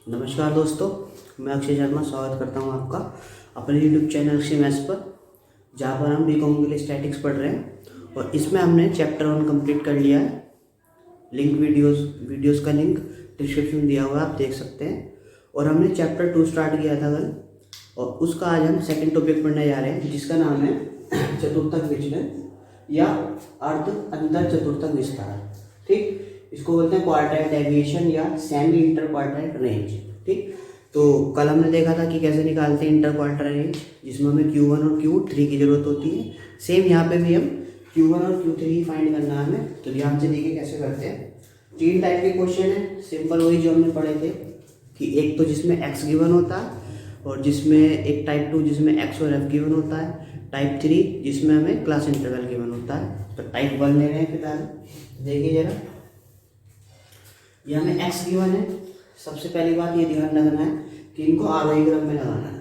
नमस्कार दोस्तों, मैं अक्षय शर्मा स्वागत करता हूं आपका अपने यूट्यूब चैनल अक्षय मैथ्स पर, जहां पर हम बीकॉम के लिए स्टैटिक्स पढ़ रहे हैं। और इसमें हमने चैप्टर 1 कंप्लीट कर लिया है। लिंक वीडियोस का लिंक डिस्क्रिप्शन दिया हुआ है, आप देख सकते हैं। और हमने चैप्टर 2 स्टार्ट किया था कल, और उसका आज हम सेकेंड टॉपिक पढ़ने जा रहे हैं, जिसका नाम है चतुर्थक विचलन या अर्ध अंतर चतुर्थक विस्तार। ठीक, इसको बोलते हैं क्वार्टाइल डेविएशन या सेमी इंटर क्वार्टाइल रेंज। ठीक, तो कल हमने देखा था कि कैसे निकालते हैं इंटर क्वार्टाइल रेंज, जिसमें हमें Q1 और Q3 की जरूरत होती है। सेम यहाँ पे भी हम Q1 और Q3 ही फाइंड करना है हमें। तो ध्यान से देखिए कैसे करते हैं। 3 टाइप के क्वेश्चन है, सिंपल वही जो हमने पढ़े थे कि एक तो जिसमें x गिवन होता है, और जिसमें एक टाइप 2 जिसमें x और f गिवन होता है, टाइप 3 जिसमें हमें क्लास इंटरवल गिवन होता है। तो टाइप 1 ले रहे हैं फिलहाल, देखिए जरा। ये हमें x गिवन है। सबसे पहली बात ये ध्यान रखना है कि इनको आरोही क्रम में लगाना है।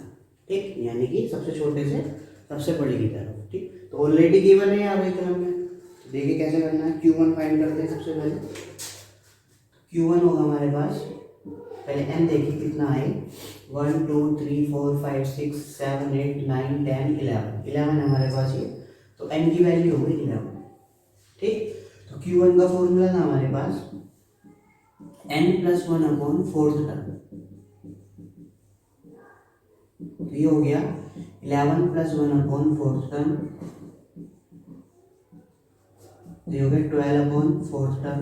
ठीक, यानी कि सबसे छोटे से सबसे बड़े की तरफ। ठीक, तो ऑलरेडी गिवन है आरोही क्रम में। तो देखिए कैसे करना है। Q1 फाइंड करते हैं सबसे पहले। Q1 होगा हमारे पास, पहले n देखिए कितना है। 1 2 3 4 5 6 7 8 9 10 11 है हमारे पास ये। तो n की वैल्यू हो गई 11। ठीक, तो Q1 का फॉर्मूला था हमारे पास n+1 अपॉन फोर्थ टर्म। तो ये हो गया 11+1 अपॉन फोर्थ टर्म, ये हो गया 12 अपॉन फोर्थ टर्म,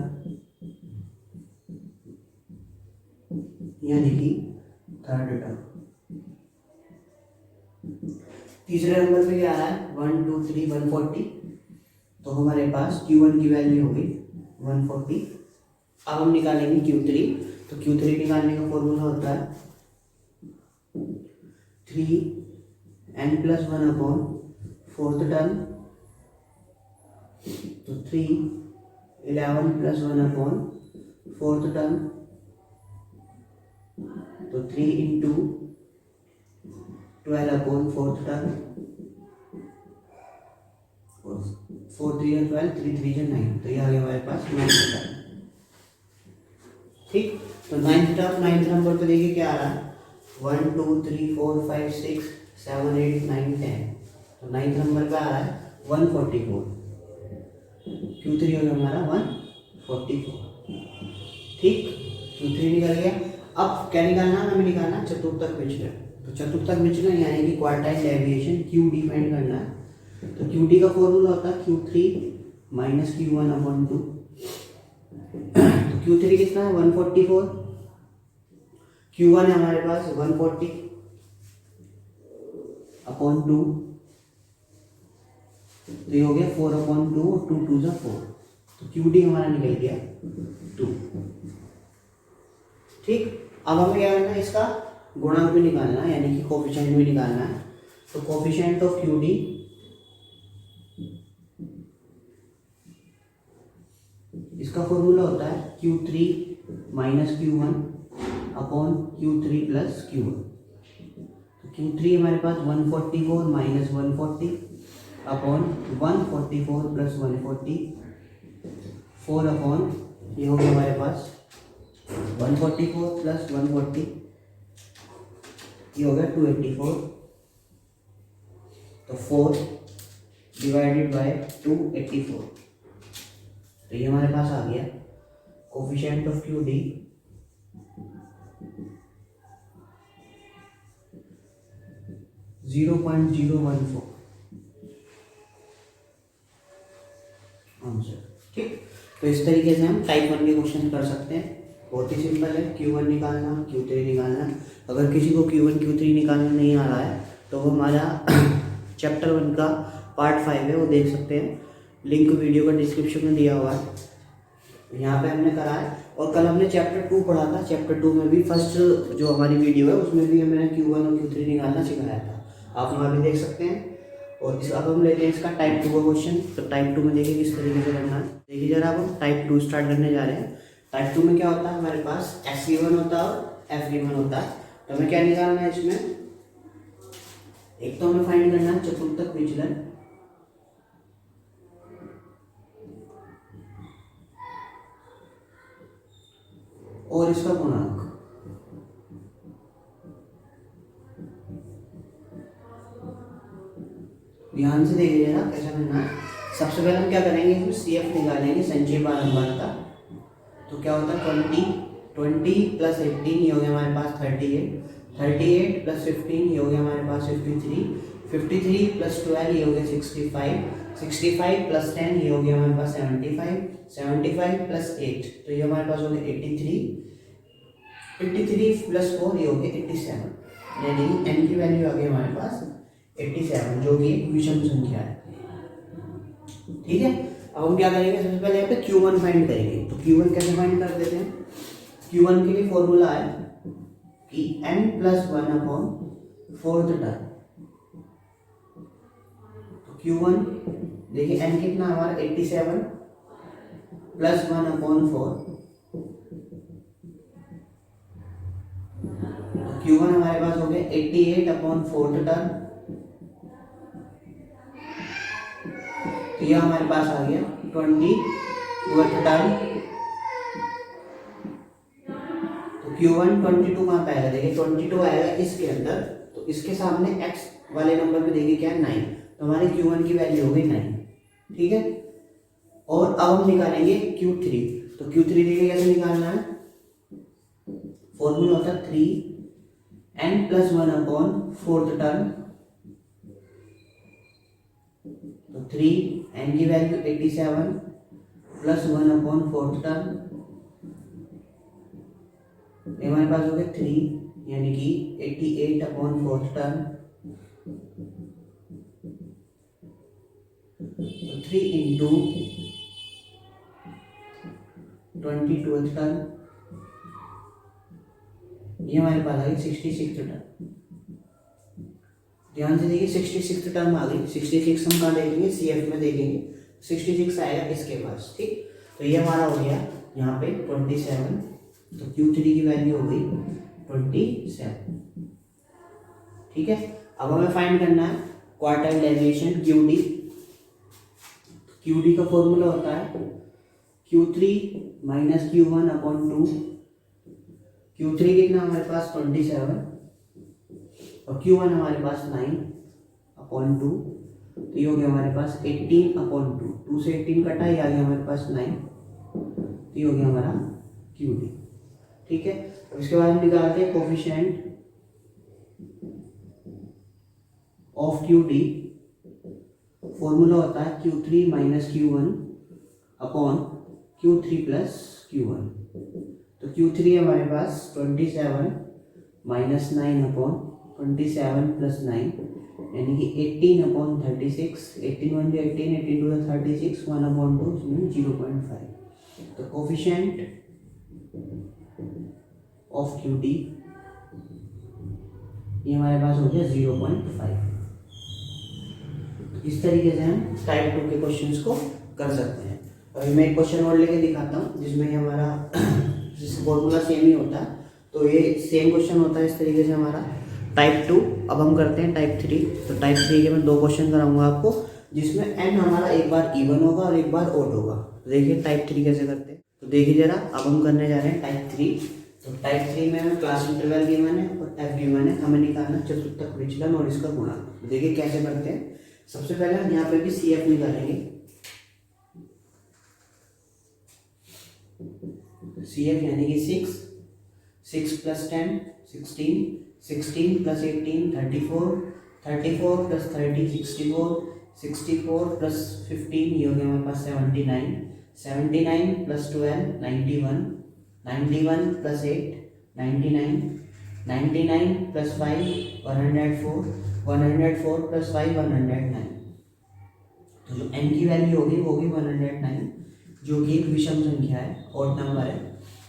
यानी कि थर्ड टर्म। तीसरे नंबर पे क्या आ रहा है 1 2 3 140। तो हमारे पास Q1 की वैल्यू हो गई 140। अब हम निकालेंगे Q3। तो Q3 निकालने का फॉर्मूला होता है 3n+1 अपॉन फोर्थ टर्म। तो 3 11+1 अपॉन फोर्थ टर्म, तो 3 इंटू 12 अपॉन फोर्थ टर्म, 4 3 12 3 3 9। तो ये आ गया हमारे पास 9th टर्म। ठीक, तो 9th नंबर पे देखिए क्या आ रहा है 1 2 3 4 5 6 7 8 9 10। तो 9th नंबर पे आ रहा है 144। Q3 हो गया हमारा 144। ठीक, Q3 निकल गया। अब क्या निकालना है हमें, निकालना चतुर्थक विचलन। तो चतुर्थक विचलन यानी कि क्वार्टाइल डेविएशन QD फाइंड करना है। तो QD का फॉर्मूला होता है Q3 माइनस Q1 अपॉन 2। तो Q3 कितना है 144, Q1 है हमारे पास 140 अपॉन 2। तो ये हो गया 4 अपॉन 2, 2 2 जा 4। तो QD हमारा निकल गया 2। ठीक, अब हमें क्या करना है, इसका गुणांक भी निकालना है, यानी कि कोफिशिएंट भी निकालना है। तो कोफिशिएंट ऑफ QD इसका फॉर्मूला होता है Q3 minus Q1 upon Q3 plus Q1। तो Q3 हमारे पास 144 माइनस 140 अपॉन 144 प्लस 140, 4 अपॉन ये हो गया हमारे पास 144 प्लस 140, ये हो गया 284। तो 4 डिवाइडेड बाय 284। तो ये हमारे पास आ गया कोफिशिएंट ऑफ QD 0.014 आंसर। ठीक, तो इस तरीके से हम टाइप 1 के क्वेश्चन कर सकते हैं। बहुत ही सिंपल है, Q1 निकालना, Q3 निकालना। अगर किसी को Q1 Q3 निकालना नहीं आ रहा है तो वो हमारा चैप्टर 1 का पार्ट 5 है, वो देख सकते हैं। लिंक वीडियो का डिस्क्रिप्शन में दिया हुआ है, यहाँ पे हमने करा है। और कल हमने चैप्टर 2 पढ़ा था। चैप्टर 2 में भी फर्स्ट जो हमारी वीडियो है उसमें भी मैंने Q1 और Q3 निकालना सिखाया था, आप वहाँ भी देख सकते हैं। और इस अब हम लेते हैं इसका टाइप 2 का क्वेश्चन। तो टाइप 2 में देखिए किस तरीके से करना है। देखिए जरा, अब हम टाइप 2 स्टार्ट करने जा रहे हैं। टाइप 2 में क्या होता है, हमारे पास x गिवन होता है और f गिवन होता है। तो हमें क्या निकालना है इसमें, एक तो हमें फाइंड करना है चतुर्थक विचलन, और इसका गुणांक। ध्यान से देखिए ना कैसा करना है। सबसे पहले हम क्या करेंगे, इसमें CF निकालेंगे संचय बारंबार का। तो क्या होता है 20 प्लस 18 ये हो गया हमारे पास 38 प्लस 15 ये हो गया हमारे पास 53 प्लस 12 ये हो गया 65 प्लस 10 ये हो गया हमारे पास 75 प्लस 8 तो ये हमारे पास हो गया 83 प्लस 4 ये हो गया 87, यानी n की वैल्यू आ गई हमारे पास 87 जो कि एक विषम संख्या है। ठीक है, अब हम क्या करेंगे, सबसे पहले यहाँ पे Q1 फाइंड करेंगे। तो Q1 कैसे फाइंड कर देते हैं, Q1 के लिए फॉर्मूला है कि n plus 1 upon fourth term. तो Q1 देखिए n कितना हमारा 87 प्लस 1 अपॉन 4, तो Q1 हमारे पास हो गया 88 अपॉन फोर्थ टर्म। तो यह हमारे पास आ गया 20 टर्म। तो Q1 22 कहाँ पे आएगा, देखिए 22 आएगा इसके अंदर, तो इसके सामने x वाले नंबर पे देखिए क्या है 9, तो हमारे Q1 की वैल्यू हो गई 9। ठीक है, और अब हम निकालेंगे Q3। तो Q3 देखिए कैसे निकालना है, फॉर्मूला होता है 3n plus 1 upon fourth term. तो 3n की value 87 plus 1 upon fourth term, हमारे पास हो गया 3 यानी कि 88 अपॉन फोर्थ टर्म। तो 3 इंटू 22 टर्म, ये हमारे पास आ गई 66 टर्म। ध्यान से देखिए 66 टर्म आ गई। 66 हम कहाँ देखेंगे, CF में देखेंगे, 66 आएगा इसके पास। ठीक, तो ये हमारा हो गया यहाँ पे 27। तो Q3 की वैल्यू हो गई 27। ठीक है, अब हमें फाइंड करना है क्वार्टाइल डेविएशन QD। QD का फॉर्मूला होता है Q3 minus Q1 upon 2। Q3 कितना हमारे पास 27 और Q1 हमारे पास 9 अपॉन 2, तो ये हो गया हमारे पास 18 अपॉन 2 से 18 कटा, ये आ गया हमारे पास 9, तो ये हो गया हमारा QD। ठीक है, अब इसके बाद हम निकालते हैं कोफिशिएंट ऑफ QD। फॉर्मूला होता है Q3 minus Q1 upon Q3 plus Q1। तो Q3 हमारे पास 27 माइनस 9 अपॉन 27 प्लस 9 यानी कि 18 अपॉन 36। 18 1 18, 18 2 36, 1 अपॉन 2 इसमें 0.5। तो कोफिशिएंट ऑफ QD ये हमारे पास हो गया 0.5। इस तरीके से हम टाइप 2 के क्वेश्चंस को कर सकते हैं। अभी मैं एक क्वेश्चन और लेके दिखाता हूँ जिसमें हमारा फॉर्मूला सेम ही होता है। तो ये सेम क्वेश्चन होता है इस तरीके से हमारा टाइप 2। अब हम करते हैं टाइप 3। तो टाइप 3 के मैं 2 क्वेश्चन कराऊंगा आपको, जिसमें n हमारा एक बार इवन होगा और एक बार ओड होगा। तो देखिए टाइप 3 कैसे करते हैं, तो देखिए जरा, अब हम करने जा रहे हैं टाइप 3। तो टाइप 3 में हमें क्लास इंटरवल गिवन है और f गिवन है, हमें निकालना चतुर्थक विचलन और इसका गुणा। देखिए कैसे करते हैं, सबसे पहले हम यहाँ पे भी CF निकालेंगे। CF यानी कि 6 प्लस 10 16, 16 प्लस 18 34, 34 प्लस 30 64, 64 प्लस 15 ये हो गया हमारे पास 79, 79 प्लस 12 91, 91 प्लस 8 99, 99 प्लस 5 104, 104 प्लस 5 109। तो जो n की वैल्यू होगी वो होगी 109, जो कि एक विषम संख्या है, ऑड नंबर है।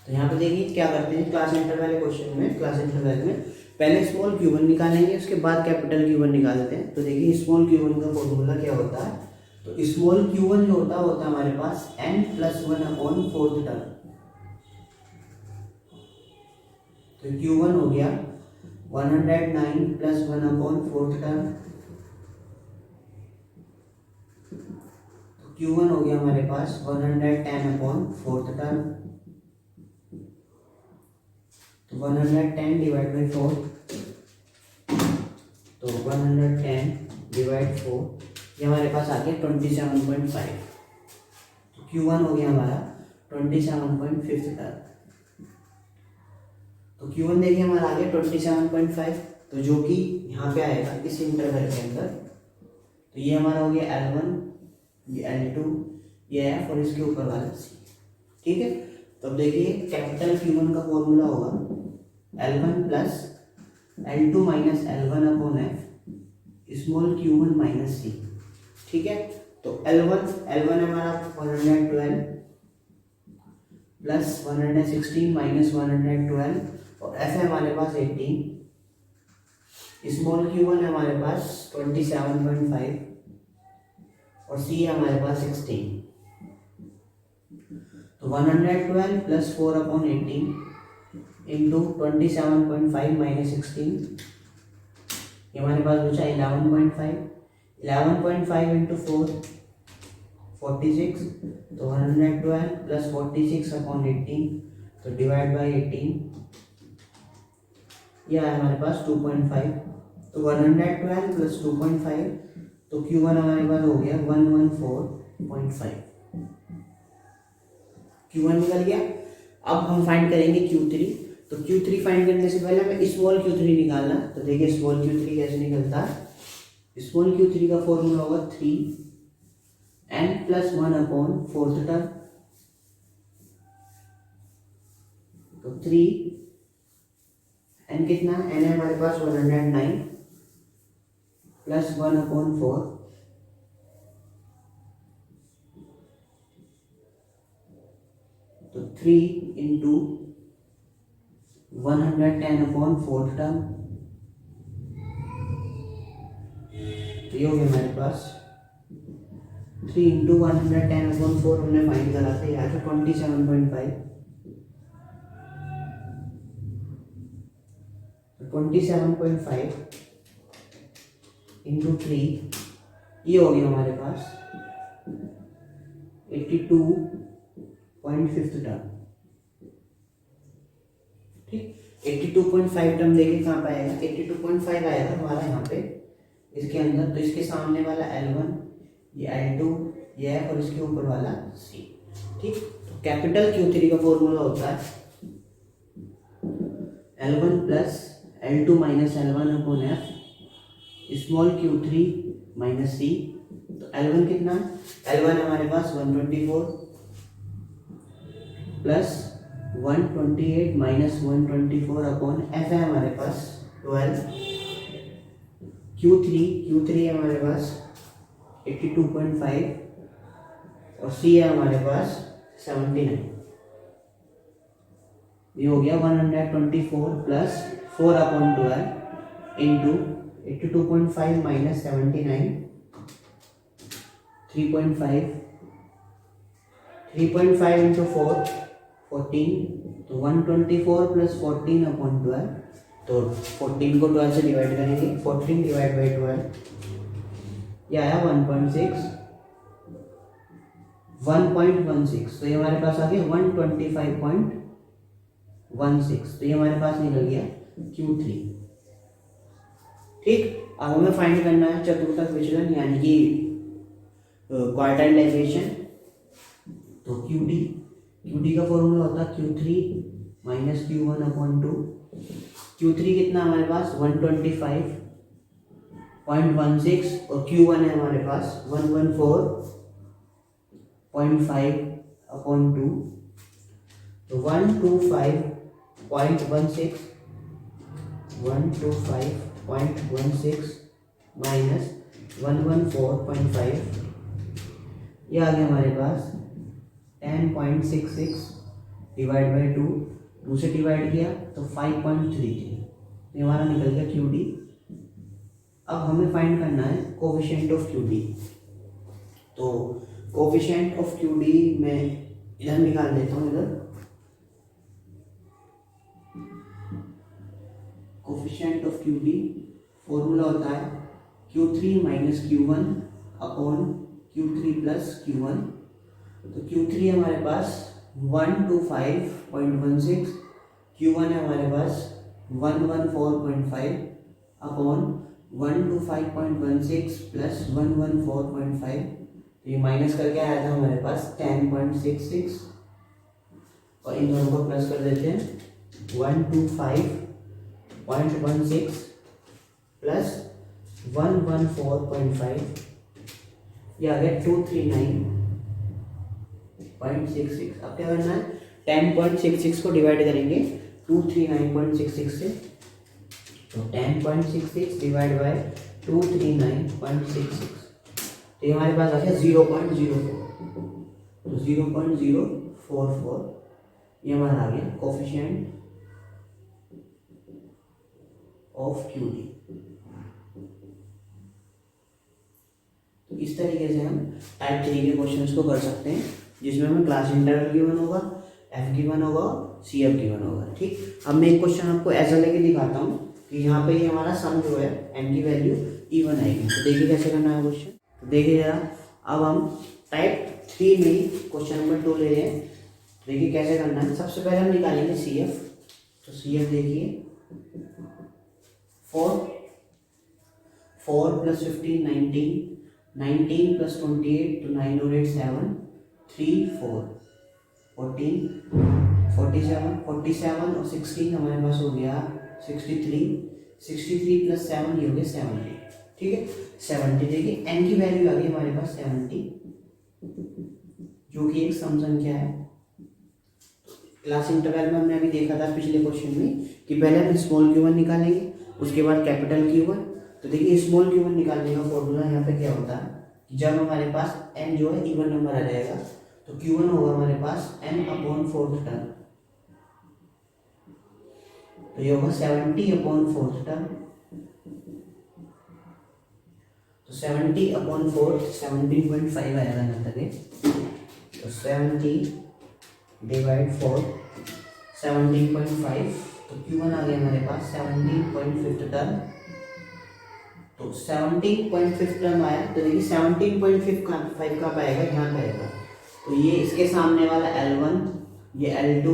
तो यहाँ पे देखिए क्या करते हैं, क्लास इंटरवल वाले क्वेश्चन में, क्लास इंटरवल में पहले स्मॉल Q1 निकालेंगे, उसके बाद कैपिटल Q1 निकाल देते हैं। तो देखिए स्मॉल Q1 का फॉर्मूला क्या होता है, तो स्मॉल Q1 जो होता है हमारे पास n plus 1 upon fourth term. तो Q1 हो गया 109 प्लस 1 अपॉन फोर्थ टर्म। तो Q1 हो गया हमारे पास 110 अपॉन फोर्थ टर्म। तो 110 डिवाइड बाई 4, तो 110 डिवाइड 4 ये हमारे पास आ गया 27.5। तो Q1 हो गया हमारा 27.5 तक। तो Q1 देखिए हमारा आ गया 27.5, तो जो कि यहाँ पे आएगा इस इंटरवल के अंदर। तो ये हमारा हो गया L1, ये L2, ये F और इसके ऊपर वाला C। ठीक है, तो अब देखिए कैपिटल Q1 का फॉर्मूला होगा L1 plus L2 minus L1 upon F small Q1 minus C। ठीक है, तो L1 हमारा 112 प्लस 116 माइनस 112 और F है हमारे पास 18, स्मॉल Q1 है हमारे पास 27.5 और C है हमारे पास 16। तो 112 प्लस 4 अपॉन 18 इंटू 27.5 माइनस 16, ये हमारे पास बचा 11.5। 11.5 इंटू 4 46, तो 112 प्लस 46 अपॉन 18, तो डिवाइड बाई 18, यह है हमारे पास 2.5। तो 112 प्लस 2.5, तो Q1 हमारे पास हो गया 114.5। Q1 निकल गया। अब हम फाइंड करेंगे Q3। तो Q3 फाइंड करने से पहले हमें स्मॉल Q3 निकालना। तो देखिए स्मॉल Q3 कैसे निकलता है। स्मॉल Q3 का फॉर्मूला होगा 3n plus 1 upon fourth term. तो 3n कितना है, n है हमारे पास 109 प्लस 1 अपॉन 4, तो 3 इंटू 110 अपॉन फोर्थ टर्म। तो ये हो गया हमारे पास 3 इंटू 110 अपॉन 4 हमने फाइंड करा था, यहाँ पे 27.5। 27.5 इंटू 3, ये हो गया हमारे पास 82.5 टर्म। ठीक, 82.5 टर्म देखिए कहाँ पे आएगा, 82.5 आएगा हमारा यहाँ पे इसके अंदर। तो इसके सामने वाला L1, ये L2, ये F और इसके ऊपर वाला C। ठीक, तो कैपिटल Q3 का फॉर्मूला होता है L1 plus L2 minus L1 upon F small Q3 minus C। तो L1 कितना है, L1 हमारे पास 124 प्लस 128 माइनस 124 अपॉन F है हमारे पास 12। Q3 है हमारे पास 82.5 और C है हमारे पास 79। ये हो गया 124 plus 4 upon 12 into 82.5 minus 79, 3.5 into 4 14, तो 124 प्लस 14 अपॉन 12, तो 14 को 12 से डिवाइड करेंगे, 14 डिवाइड बाई 12, यह आया 1.16। तो ये हमारे पास आ गया 125.16। तो ये हमारे पास निकल गया Q3। ठीक, अब हमें फाइंड करना है चतुर्थक विचलन यानी कि क्वार्टाइल डेविएशन। तो QD का फॉर्मूला होता है Q3 minus Q1 upon 2। Q3 कितना हमारे पास 125.16 और Q1 है हमारे पास 114.5 अपॉन 2। तो 125.16 माइनस 114.5, ये आ गया हमारे पास 10.66 डिवाइड बाई 2 से डिवाइड किया तो 5.33, ये हमारा निकल गया QD। अब हमें फाइंड करना है कोफिशिएंट ऑफ QD। तो कोफिशिएंट ऑफ QD मैं इधर निकाल देता हूँ। इधर कोफिशिएंट ऑफ QD फॉर्मूला होता है Q3 minus Q1 upon Q3 plus Q1। तो Q3 हमारे पास 125.16, Q1 है हमारे पास 114.5 अपॉन 125.16 प्लस 114.5, तो ये माइनस करके आया था हमारे पास 10.66, और इन दोनों को प्लस कर देते हैं 125.16 प्लस 114.5, ये आ गया 239.66। अब क्या करना है, 10.66 को डिवाइड करेंगे 239.66 से, तो 10.66 डिवाइड बाय 239.66, तो ये हमारे पास आ गया 0.04, तो 0.044 ये हमारा आ गया कोफिशिएंट ऑफ क्यूडी। तो इस तरीके से हम टाइप 3 के क्वेश्चंस को कर सकते हैं, जिसमें हमें क्लास इंटरवल गिवन होगा, एफ गिवन होगा, सी एफ गिवन होगा। ठीक, अब मैं एक क्वेश्चन आपको ऐसा लेके दिखाता हूँ कि यहाँ पे हमारा सम जो है एन की वैल्यू इवन आएगी। तो देखिए कैसे करना है क्वेश्चन, तो देखिए जरा, अब हम टाइप 3 में क्वेश्चन नंबर 2 ले रहे हैं। देखिए कैसे करना है, सबसे पहले हम निकालेंगे सी एफ। तो सी एफ देखिए 4 प्लस 15 19 प्लस 28 तो 9 और 8 7 3 4 14 47 और 16 हमारे पास हो गया 63 प्लस 7 ये हो गया 70। ठीक है, 70। देखिए एन की वैल्यू आ गई हमारे पास 70, जो कि एक सम संख्या है। क्लास इंटरवल में हमने अभी देखा था पिछले क्वेश्चन में कि पहले हम स्मॉल क्यू वन निकालेंगे, उसके बाद कैपिटल क्यू वन। तो देखिए स्मॉल क्यू वन निकालने का फॉर्मूला यहाँ पे क्या होता है कि जब हमारे पास एन जो है इवन नंबर आ जाएगा, तो क्यू वन होगा हमारे पास एन अपॉन फोर्थ टर्म, तो ये होगा 70 अपॉन फोर्थ टर्म। तो 70 अपॉन फोर्थ 17.5 आएगा यहाँ तक है, तो 70 डिवाइड 4 17.5, तो Q1 आ गया हमारे पास 17.5 टर्म। तो 17.5 टर्म आया, तो देखिए 17.5 कहाँ पाएगा, यहाँ पाएगा। तो ये इसके सामने वाला L1, ये L2,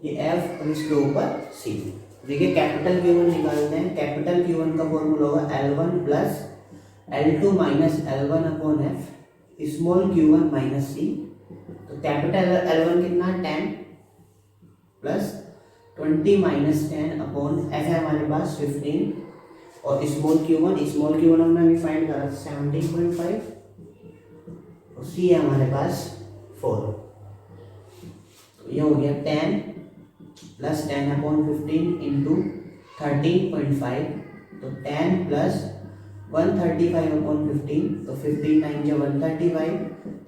ये F और इसके ऊपर C। देखिए कैपिटल Q1 निकालते हैं। कैपिटल Q1 का फॉर्मूला होगा L1 plus L2 minus L1 upon F, small Q1 minus C। तो कैपिटल L1 कितना है 10 प्लस 20 माइनस 10 अपॉन F है हमारे पास 15, और स्मॉल Q1 हमने अभी फाइंड करा 17.5, और C है हमारे पास 4। तो ये हो गया 10 प्लस 10 अपॉन 15 इंटू 13.5, तो 10 प्लस 135 अपॉन 15, तो 15 9 जो 135,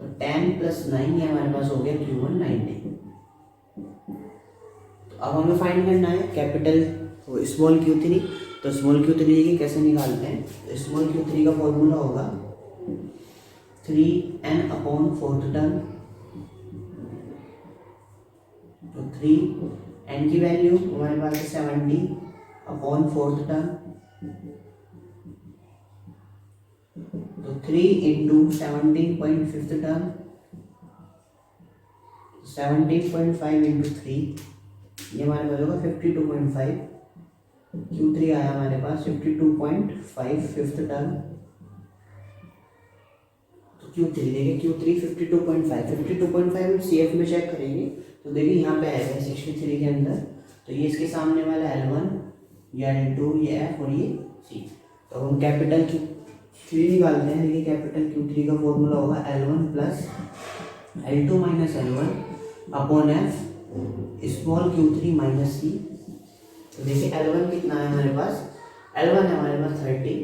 तो 10 प्लस 9 ये हमारे पास हो गया Q1 90। तो अब हमें फाइंड करना है कैपिटल स्मॉल Q3। तो स्मॉल Q3 की कैसे निकालते हैं, तो स्मॉल Q3 का फॉर्मूला होगा 3n अपॉन फोर्थ टर्म। तो 3n की वैल्यू हमारे पास है 70 अपॉन फोर्थ टर्म, तो 3 इंटू 17.5 टर्म, 17.5 इंटू 3 ये हमारे पास होगा 52.5। Q3 आया हमारे पास 52.5 फिफ्थ टर्म। तो Q3 देखिए Q3 52.5 हम CF में चेक करेंगे, तो देखिए यहाँ पे आएगा 63 के अंदर। तो ये इसके सामने वाला L1, ये L2, ये F और ये C। तो हम कैपिटल Q3 निकालते हैं। देखिए कैपिटल Q3 का फॉर्मूला होगा L1 plus L2 minus L1 upon F small Q3 minus C। तो देखिए L1 कितना है हमारे पास, L1 है हमारे पास 30,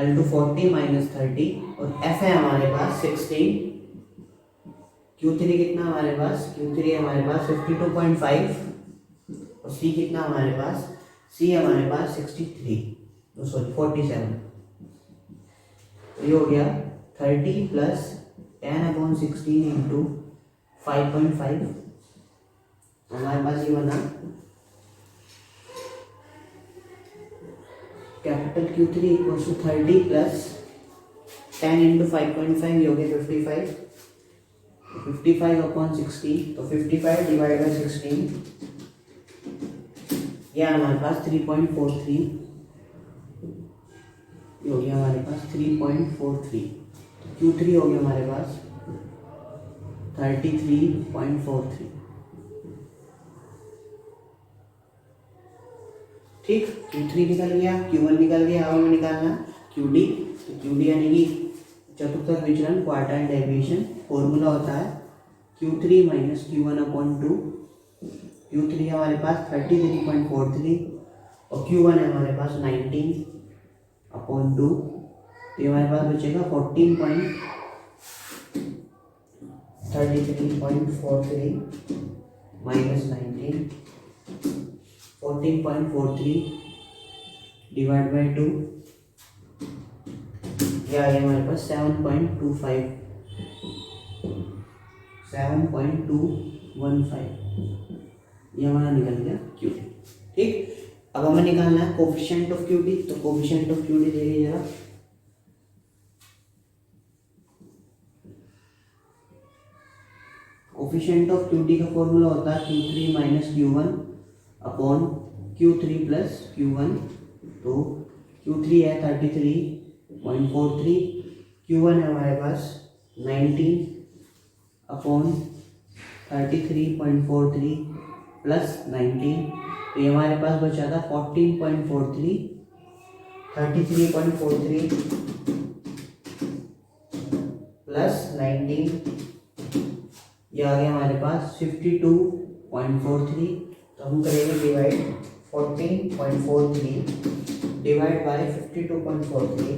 L2 40 माइनस 30, और F है हमारे पास 16। Q3 कितना हमारे पास, Q3 है हमारे पास 52.5, और C कितना हमारे पास, C हमारे पास 47। तो ये हो गया 30 प्लस 10 अपॉन 16 इंटू 5.5, हमारे पास ये बना capital Q3 equals to 30 plus 10 into 5.5, ये हो गया 55 अपॉन 16, तो 55 डिवाइड बाई 16 यह हमारे पास 3.43। ये हो गया हमारे पास 3.43। Q3 हो गया हमारे पास 33.43। ठीक, Q3 निकल गया, Q1 निकल गया। अब हमें निकालना QD। तो QD यानी कि चतुर्थक विचलन, क्वार्टाइल डेविएशन। फॉर्मूला होता है Q3 minus Q1 upon 2। Q3 हमारे पास 33.43 और Q1 है हमारे पास 19 अपॉन 2। तो ये हमारे पास बचेगा 33.43 माइनस 19, 14.43 डिवाइड बाई 2, या ये हमारे पास 7.25 ये हमारा निकल गया QD। ठीक, अब हमें निकालना है कोफिशिएंट ऑफ QD। तो कोफिशिएंट ऑफ QD देखिए जरा। कोफिशिएंट ऑफ QD का फॉर्मूला होता है Q3 minus Q1 upon Q3 plus Q1। तो Q3 है 33.43, Q1 है हमारे पास 19 अपॉन 33.43 प्लस 19। तो ये हमारे पास बचा था 14.43, 33.43 प्लस 19, ये आ गया हमारे पास 52.43। तो हम करेंगे डिवाइड 14.43 डिवाइड बाय 52.43,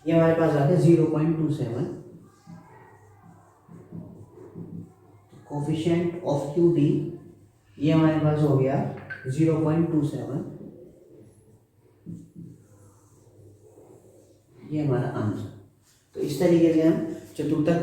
ये हमारे पास आ गया 0.27। कोफिशिएंट ऑफ QD ये हमारे पास हो गया 0.27। ये हमारा आंसर। तो इस तरीके से हम चतुर्थक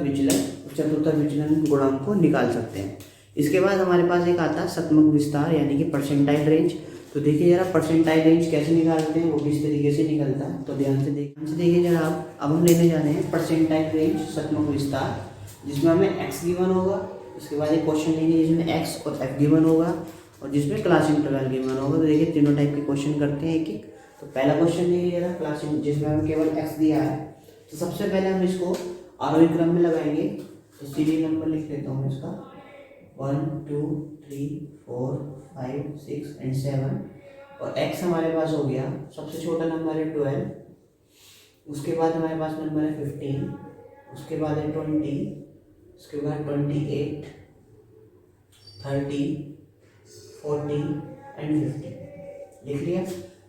विचलन गुणांक को निकाल सकते हैं। इसके बाद हमारे पास एक आता है सतमक विस्तार यानी कि परसेंटाइल रेंज। तो देखिए जरा परसेंटाइल रेंज कैसे निकालते हैं, वो किस तरीके से निकलता है। तो ध्यान से देखिए जरा आप। अब हम लेने जा रहे हैं परसेंटाइल रेंज सतमक विस्तार, जिसमें हमें x गिवन होगा। इसके बाद एक क्वेश्चन लेंगे जिसमें x और f गिवन होगा और जिसमें क्लास इंटरवल गिवन होगा। तो देखिए तीनों टाइप के क्वेश्चन करते हैं एक एक। तो पहला क्वेश्चन देखिए जरा, क्लास जिसमें हमें केवल x दिया है। तो सबसे पहले हम इसको आरोही क्रम में लगाएंगे। तो सीरियल नंबर लिख देता हूँ इसका 1 2 3 4 5 6 एंड 7। और x हमारे पास हो गया, सबसे छोटा नंबर है 12, उसके बाद हमारे पास नंबर है 15, उसके बाद है 20, उसके बाद 28, 30, 40 एंड 50। लिख लिया।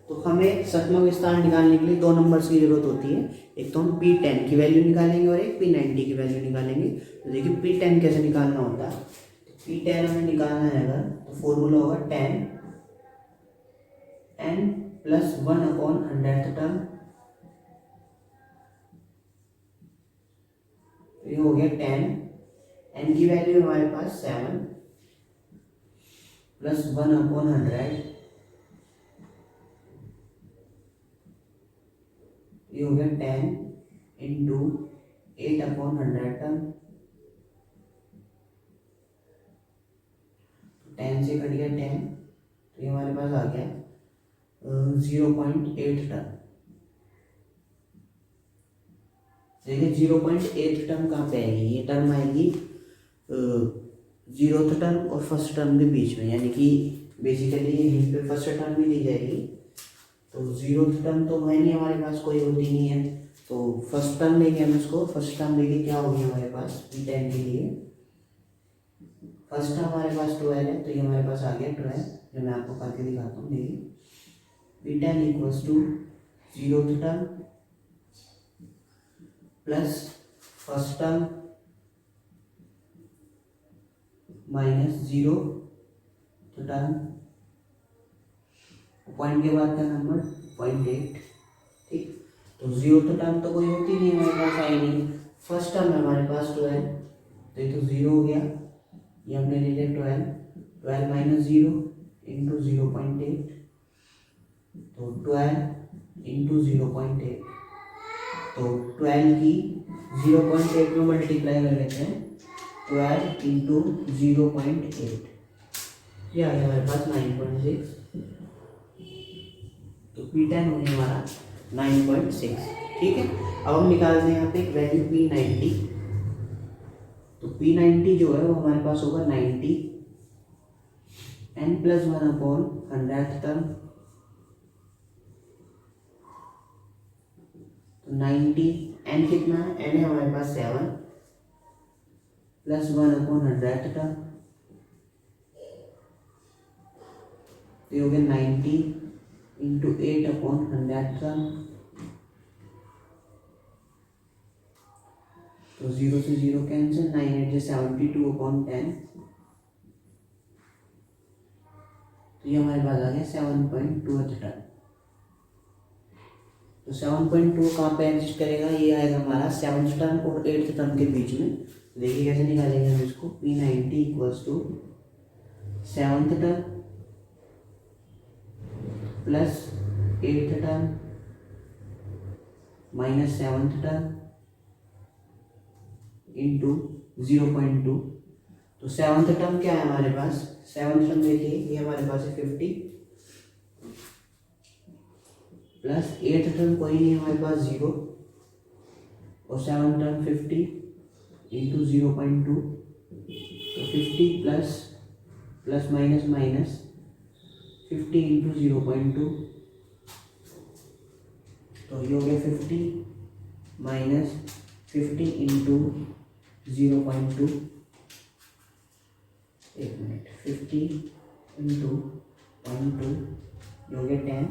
तो हमें सतमक विस्तार निकालने के लिए दो नंबर्स की जरूरत होती है। एक तो हम P10 की वैल्यू निकालेंगे और एक P90 की वैल्यू निकालेंगे। तो देखिए P10 कैसे निकालना होता है। तो P10 हमें निकालना है अगर, तो फॉर्मूला होगा 10 n plus 1 upon 100th term. ये हो गया 10, n की वैल्यू हमारे पास 7 प्लस 1 अपॉन 100, ये हो गया 10 इंटू 8 अपॉन 100 टर्म। 10 से कट गया 10, तो ये हमारे पास आ गया 0.8 टर्म। देखिए 0.8 टर्म कहाँ पे आएगी, ये टर्म आएगी 0th टर्म और फर्स्ट टर्म के बीच में, यानी कि बेसिकली यहीं पे फर्स्ट टर्म भी ली जाएगी। तो 0th टर्म तो है नहीं हमारे पास, कोई होती नहीं है। तो फर्स्ट टर्म लेंगे हम इसको। फर्स्ट टर्म लेके क्या होगी हमारे पास P10 के लिए, फर्स्ट टर्म हमारे पास 12 है, तो ये हमारे पास आ गया 12, जो मैं आपको करके दिखाता हूँ। देखिए P10 equals to 0th term plus first term minus 0th term, point के बाद का नंबर 0.8। ठीक, तो 0th टर्म तो कोई होती नहीं हमारे पास, आई नहीं। फर्स्ट टर्म है हमारे पास 12, तो ये तो 0 हो गया। ये हमने ले लिया 12 माइनस 0 इंटू 0.8, तो 12 इंटू 0.8। तो 12 की 0.8 में मल्टीप्लाई कर लेते हैं, 12 इंटू 0.8, ये आ गया हमारे पास 9.6। तो P10 हो गया हमारा 9.6। ठीक है, अब हम निकालते हैं यहाँ पे एक वैल्यू P90। तो P90 जो है वो हमारे पास होगा 90 n+1/100th टर्म। तो 90 n कितना है, n है हमारे पास 7 +1/100th टर्म। तो ये हो गया 90 × 8/100th टर्म। तो 0 से 0 कैंसिल, 9 8 72/10। तो ये हमारे पास आ गया 7.2 टर्म। तो 7.2 कहाँ पे एग्जिस्ट करेगा, ये आएगा हमारा 7th टर्म और 8th टर्म के बीच में। देखिए कैसे निकालेंगे हम इसको। P90 = 7th term plus 8th term minus 7th term into 0.2। तो 7th टर्म क्या है हमारे पास, 7th टर्म देखिए ये हमारे पास है 50 प्लस 8th टर्म कोई नहीं हमारे पास 0 और 7th टर्म 50 इंटू 0.2। तो 50 plus plus minus minus 50 into 0.2। तो ये हो गया 50 माइनस 50 इंटू 0.2। एक मिनट, 50 इंटू 0.2 ये हो गया 10।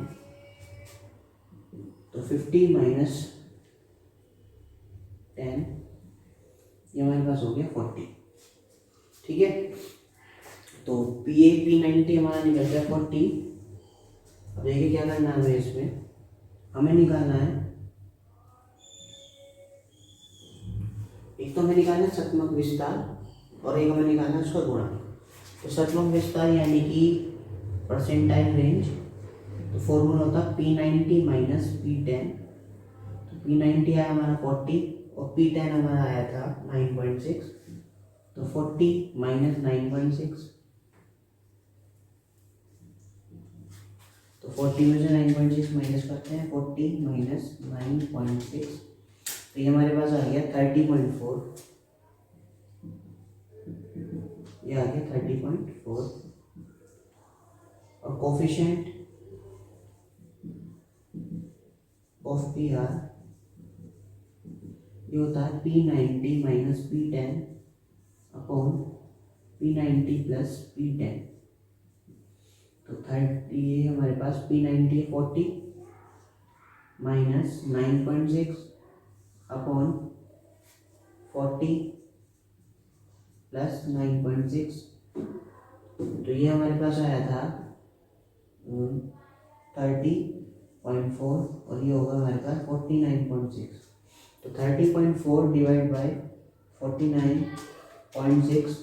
तो 50 माइनस 10 ये हमारे पास हो गया 40। ठीक है, तो P90 हमारा निकल गया 40। अब देखिए क्या करना है हमें, इसमें हमें निकालना है, एक तो हमें निकालना है सतमक विस्तार और एक हमें निकालना है उसका गुणा। तो सतमक विस्तार यानी कि परसेंटाइल रेंज। तो फॉर्मूला होता है P90 माइनस P10। तो P90 आया हमारा 40 और P10 हमारा आया था 9.6। तो 40 माइनस 9.6। तो 40 में से 9.6 माइनस करते हैं, 40 माइनस 9.6। तो ये हमारे पास आ गया 30.4। ये आ गया 30.4। और कोफिशिएंट ऑफ PR ये होता है P90 minus P10 upon P90 plus P10। तो 30 ये हमारे पास P90 40 माइनस 9.6 अपॉन 40 प्लस 9.6। तो ये हमारे पास आया था 30.4 और ये होगा हमारे पास 49.6। तो 30.4 डिवाइड बाई 49.6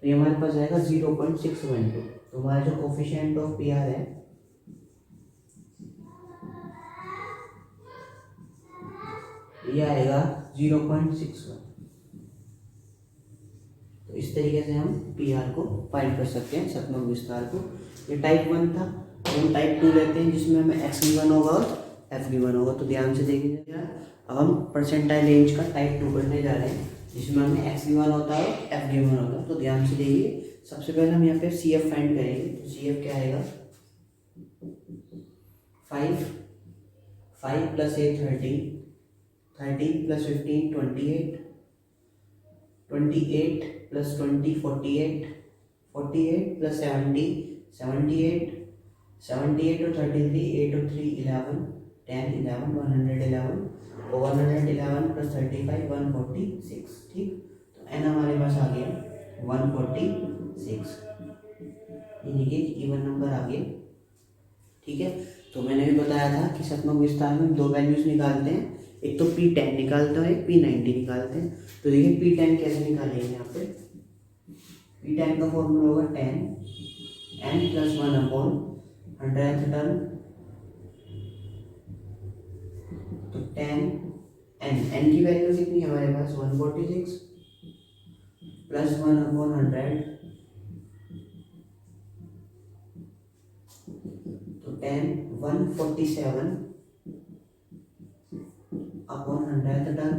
तो ये हमारे पास आएगा 0.612। तो हमारा जो कोफिशिएंट ऑफ PR है ये आएगा 0.61। तो इस तरीके से हम PR को फाइंड कर सकते हैं, सतमक विस्तार को। ये टाइप 1 था। तो हम टाइप 2 लेते हैं जिसमें हमें x गिवन होगा और f गिवन होगा। तो ध्यान से देखिए, अब हम परसेंटाइल रेंज का टाइप 2 करने जा रहे हैं जिसमें हमें x गिवन होता है और f गिवन होता है। तो ध्यान से देखिए, सबसे पहले हम यहाँ पे CF फाइंड करेंगे। तो CF क्या आएगा, 5 प्लस 8 13, 13 प्लस 15 28, 28 प्लस 20 48, 48 प्लस 70 78, 78 और 33 8 और 3 11, 10 11 111 और 111 प्लस 35 146। ठीक, तो n हमारे पास आ गया 146, यानी कि इवन नंबर आ गया। ठीक है, तो मैंने भी बताया था कि सतमक विस्तार में हम दो वैल्यूज निकालते हैं, एक तो P10 निकालते हैं, एक P90 निकालते हैं। तो देखिए P10 कैसे निकालेंगे, यहाँ पे P10 का फॉर्मूला होगा 10 n+1/100th टर्म। तो 10 n की वैल्यू कितनी है हमारे पास 146 प्लस 1/100। तो tan 147 अपॉन 100th टर्म,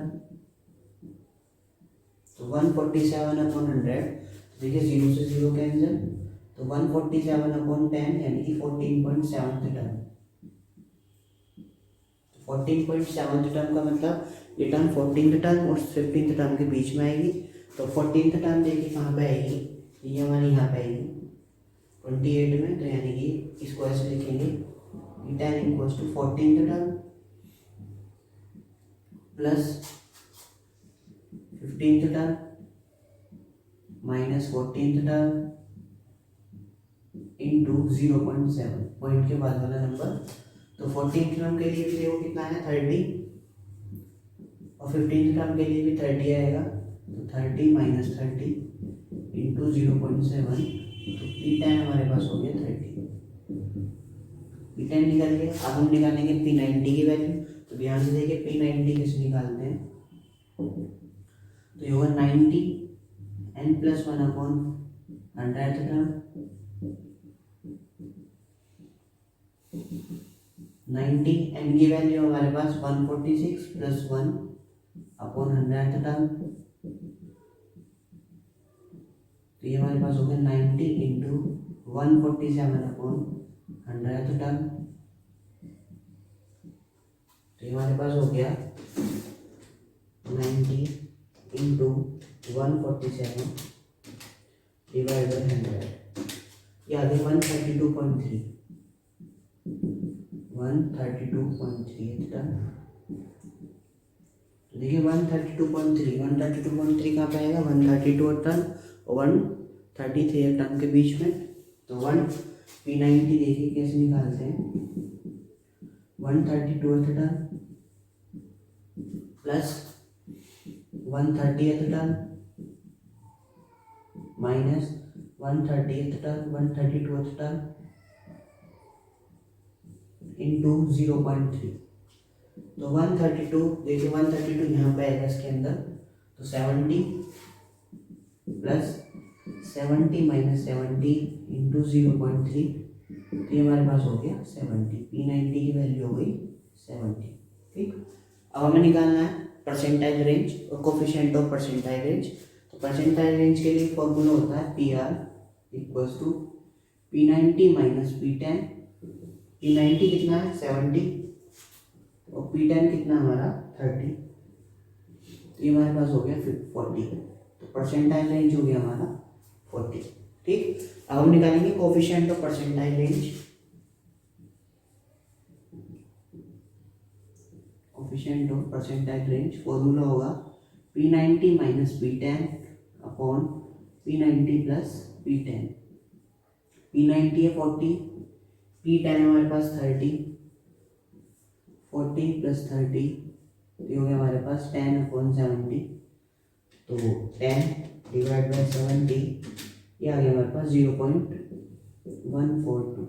तो 147 अपॉन 100, देखिए 0 से 0 कैंसिल, तो 147 अपॉन 10 यानी कि 14.7 टर्म। 14.7 टर्म का मतलब ये टर्म 14th टर्म और 15th टर्म के बीच में आएगी। तो 14th टर्म देखिए कहाँ पे आएगी, ये हमारी यहाँ पे आएगी 28 में, तो यानी कि इसको ऐसे लिखेंगे tan equals to 14th term plus 15th term minus 14th term into 0.7, point के बाद वाला नंबर। तो 14th टर्म के लिए भी देखो कितना है 30, और 15th टर्म के लिए भी 30 आएगा, तो 30 माइनस 30 इंटू 0.7, तो P10 हमारे पास हो गया 30। P10 निकाल लिया। अब हम निकालेंगे P90 की वैल्यू। तो ध्यान से देखिए P90 कैसे निकालते हैं, तो ये होगा 90 n plus 1 upon 100th term, 90 n की वैल्यू हमारे पास 146 प्लस 1 अपॉन 100th टर्म, तो ये हमारे पास हो गया 90 इंटू 147 अपॉन 100th टर्म, तो ये हमारे पास हो गया 90 इंटू 147 डिवाइड बाई 100, ये आ गया 132.3 टर्म। तो देखिए 132.3 कहाँ पे आएगा, 132 टर्म और 133 टर्म के बीच में। तो 1 P90 देखिए कैसे निकालते हैं, 132th term plus 130th term minus 130th term 132th term into 0.3। तो 132 देखिए 132 यहाँ पे आएगा इसके अंदर, तो 70 प्लस 70 माइनस 70 इंटू 0.3, तो ये हमारे पास हो गया 70। P90 की वैल्यू हो गई 70। ठीक, अब हमें निकालना है परसेंटाइज रेंज और कोफिशिएंट ऑफ परसेंटाइज रेंज। तो परसेंटाइज रेंज के लिए फॉर्मूला होता है PR equals to P90 minus P10। P90 कितना है 70 और P10 कितना हमारा 30, तो ये हमारे पास हो गया 40। तो परसेंटाइज रेंज हो गया हमारा 40। ठीक, अब हम निकालेंगे coefficient of परसेंटाइज range. Coefficient of परसेंटाइज range formula होगा P90 minus P10 upon P90 plus P10। P90 है 40, P10 हमारे पास 30, 40 प्लस 30 ये हो गया हमारे पास 10 अपॉन 70, तो 10 डिवाइड बाई 70 ये आ गया हमारे पास 0.142।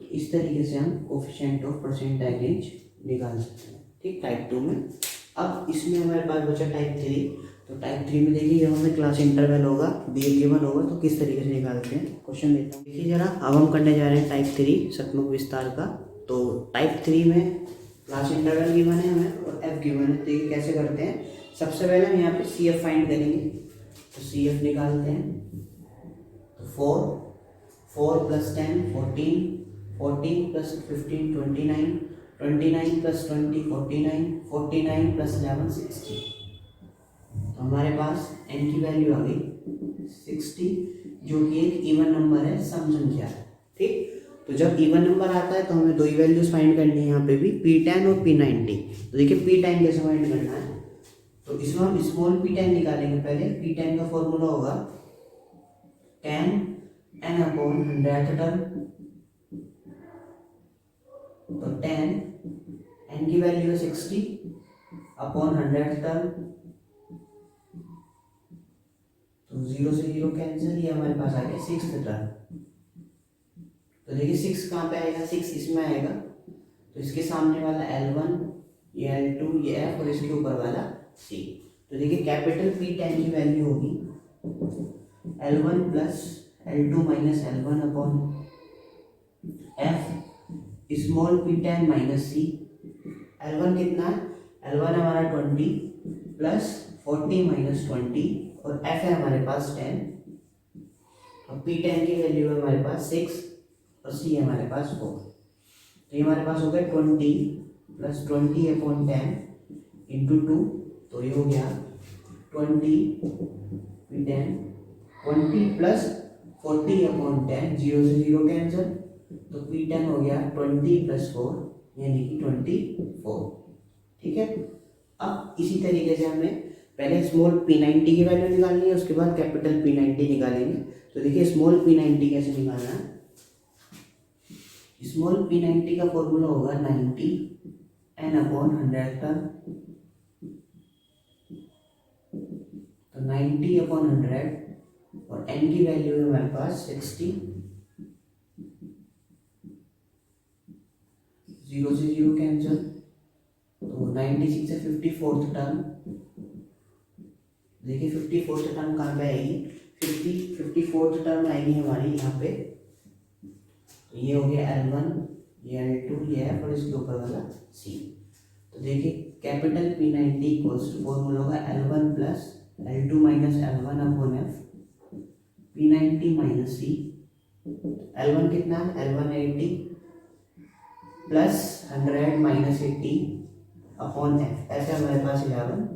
तो इस तरीके से हम कोफिशिएंट ऑफ परसेंटाइज रेंज निकाल सकते हैं। ठीक, टाइप 2 में। अब इसमें हमारे पास बचा टाइप 3। तो टाइप 3 में देखिए जब हमें क्लास इंटरवल होगा, BL गिवन होगा, तो किस तरीके से निकालते हैं, क्वेश्चन देता हूँ। देखिए जरा, अब हम करने जा रहे हैं टाइप 3 सतमुख विस्तार का। तो टाइप 3 में क्लास इंटरवल गिवन है हमें और F गिवन है। देखिए कैसे करते हैं, सबसे पहले हम यहाँ पे CF फाइंड करेंगे। तो CF निकालते हैं, तो 4 प्लस 10 14, 14 प्लस 15 29, 29 प्लस 20 49, 49 प्लस 11 60। तो हमारे पास n की वैल्यू आ गई 60, जो कि एक इवन नंबर है, सम संख्या है। ठीक, तो जब इवन नंबर आता है तो हमें दो ही वैल्यूज फाइंड करनी है यहाँ पे भी, P10 और P90। तो देखिए P10 कैसे फाइंड करना है, तो इसमें हम स्मॉल P10 निकालेंगे। पहले P10 का फॉर्मूला होगा tan n upon 100th term. तो tan n की वैल्यू है 60 अपॉन 100th टर्म, तो 0 से 0 कैंसिल, ये हमारे पास आ गया 6th टर्म। तो देखिए 6 कहाँ पे आएगा, 6 इसमें आएगा, तो इसके सामने वाला L1, ये L2, ये F और इसके ऊपर वाला C। तो देखिए कैपिटल P10 की वैल्यू होगी L1 plus L2 minus L1 upon F small P ten minus C. L1 कितना है, L1 हमारा 20 प्लस 40 माइनस 20 और F है हमारे पास 10। और पी टेन की वैल्यू है हमारे पास 6 और सी है हमारे पास 4। तो ये हमारे पास हो गया 20 प्लस 20 अपॉन 10 इंटू 2, तो ये हो गया 20 पी टेन 20 प्लस 40 अपॉन 10, 0 से 0 कैंसिल, तो पी टेन हो गया 20 प्लस 4 यानी कि 24। ठीक है। अब इसी तरीके से हमें पहले स्मॉल P90 की वैल्यू निकालनी है, उसके बाद कैपिटल P90 निकालेंगे। तो देखिए स्मॉल P90 कैसे निकालना है। स्मॉल P90 का फॉर्मूला होगा 90 n अपॉन 100 टर्म। तो 90 अपॉन 100 और n की वैल्यू है हमारे पास 60, 0 से 0 कैंसिल, तो 96 से 54th टर्म। देखिए 54th टर्म कहाँ पे आएगी, 54th टर्म आएगी हमारी यहाँ पे। तो ये हो गया L1, ये L2, ये F और इसके ऊपर वाला C। तो देखिए capital P90 equals to formula होगा L1 plus L2 minus L1 upon F, P90 minus C। L1 कितना है, L1 80 plus 100 minus 80 upon F, ऐसे हमारे पास 11।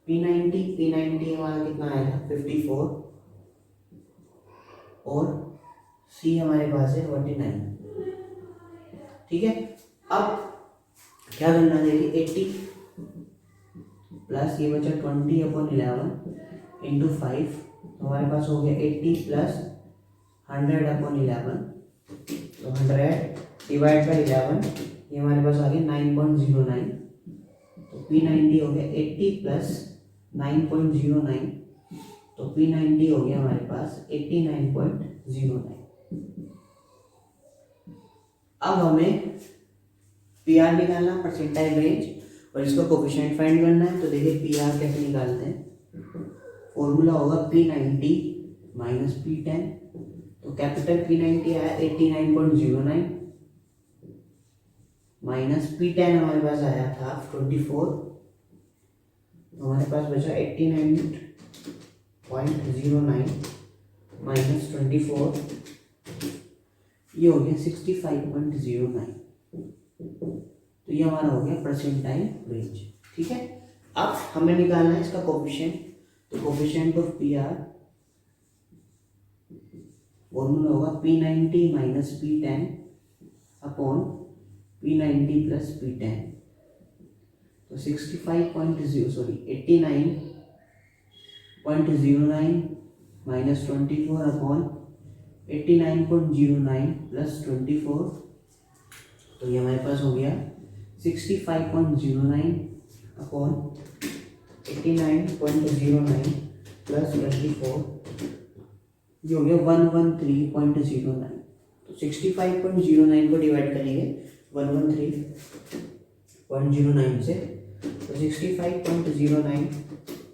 P90 हमारा कितना आएगा 54 और C हमारे पास है 49। ठीक है। अब क्या करना है, 80 प्लस ये बचा 20 अपॉन 11 इंटू 5, तो हमारे पास हो गया 80 प्लस 100 अपॉन 11, तो 100 डिवाइड बाई 11, ये हमारे पास आ गया 9.09। तो P90 हो गया 80 प्लस 9.09, तो P90 हो गया हमारे पास 89.09। अब हमें PR निकालना, परसेंटाइल रेंज, और इसका कोफिशिएंट फाइंड करना है। तो देखिए PR कैसे निकालते हैं, फॉर्मूला होगा P90 माइनस P10। तो कैपिटल P90 आया 89.09 माइनस P10 हमारे पास आया था 24, तो हमारे पास बचा 89.09 माइनस 24, ये हो गया 65.09। तो ये हमारा हो गया परसेंटाइल रेंज। ठीक है। अब हमें निकालना है इसका कोफिशिएंट। तो कोफिशिएंट ऑफ PR फॉर्मूला होगा P90 minus P10 upon P90 plus P10। तो 89.09 माइनस 24 अपॉन 89.09 प्लस 24, तो ये हमारे पास हो गया 65.09 अपॉन 89.09 प्लस 24, ये हो गया 113.09। तो 65.09 को डिवाइड करेंगे 113.09 से, तो 65.09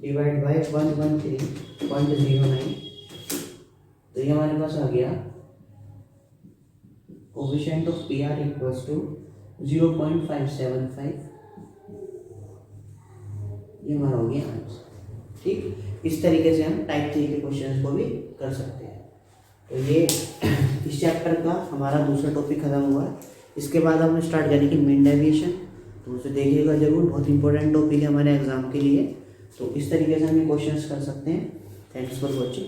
डिवाइड बाय 113.09, तो ये हमारे पास आ गया coefficient of PR equals to 0.575। ये हमारा हो गया आंसर। ठीक, इस तरीके से हम टाइप 3 के क्वेश्चंस को भी कर सकते हैं। तो ये इस चैप्टर का हमारा दूसरा टॉपिक खत्म हुआ है। इसके बाद हमने स्टार्ट करेंगे मीन डेविएशन, तो उसे देखिएगा जरूर, बहुत इंपॉर्टेंट टॉपिक है हमारे एग्जाम के लिए। तो इस तरीके से हम ये क्वेश्चंस कर सकते हैं। Thanks for watching.